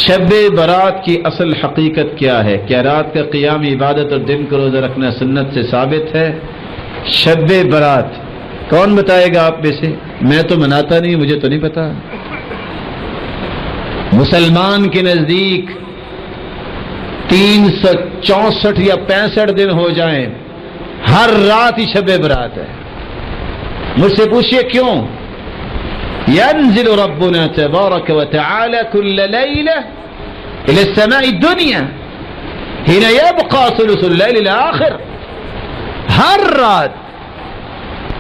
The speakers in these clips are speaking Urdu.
شب برات کی اصل حقیقت کیا ہے؟ کیا رات کا قیام عبادت اور دن کو روزہ رکھنا سنت سے ثابت ہے؟ شب برات کون بتائے گا آپ میں سے؟ میں تو مناتا نہیں، مجھے تو نہیں پتا۔ مسلمان کے نزدیک 364 یا 65 دن ہو جائیں، ہر رات ہی شب برات ہے۔ مجھ سے پوچھئے کیوں؟ ينزل ربنا تبارك وتعالى كل ليلة إلى السماء الدنيا حين يبقى ثلث الليل الآخر۔ ہر رات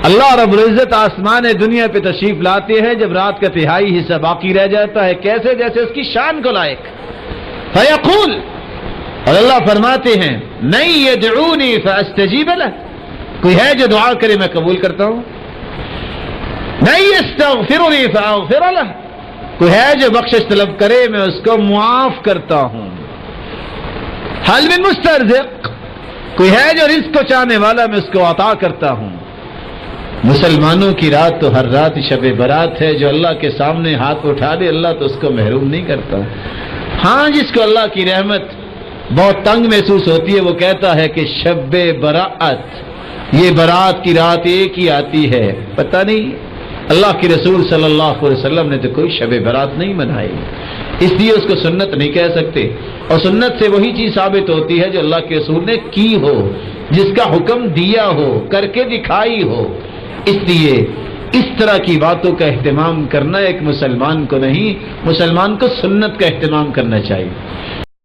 اللہ رب العزت آسمان دنیا پہ تشریف لاتے ہیں جب رات کا تہائی حصہ باقی رہ جاتا ہے، کیسے؟ جیسے اس کی شان کو لائق۔ فیقول، اور اللہ فرماتے ہیں من يدعوني فاستجیب له، کوئی ہے جو دعا کرے میں قبول کرتا ہوں۔ من يستغفرني فاغفر له، کوئی ہے جو بخشش طلب کرے میں اس کو معاف کرتا ہوں۔ هل من مسترزق، کوئی ہے جو رزق کو چاہنے والا میں اس کو عطا کرتا ہوں۔ مسلمانوں کی رات تو ہر رات شب برات ہے۔ جو اللہ کے سامنے ہاتھ اٹھا دے اللہ تو اس کو محروم نہیں کرتا۔ ہاں، جس کو اللہ کی رحمت بہت تنگ محسوس ہوتی ہے وہ کہتا ہے کہ شب برات، یہ برات کی رات ایک ہی آتی ہے۔ پتہ نہیں، اللہ کے رسول صلی اللہ علیہ وسلم نے تو کوئی شب برات نہیں منائی، اس لیے اس کو سنت نہیں کہہ سکتے۔ اور سنت سے وہی چیز ثابت ہوتی ہے جو اللہ کے رسول نے کی ہو، جس کا حکم دیا ہو، کر کے دکھائی ہو۔ اس لیے اس طرح کی باتوں کا اہتمام کرنا ایک مسلمان کو نہیں، مسلمان کو سنت کا اہتمام کرنا چاہیے۔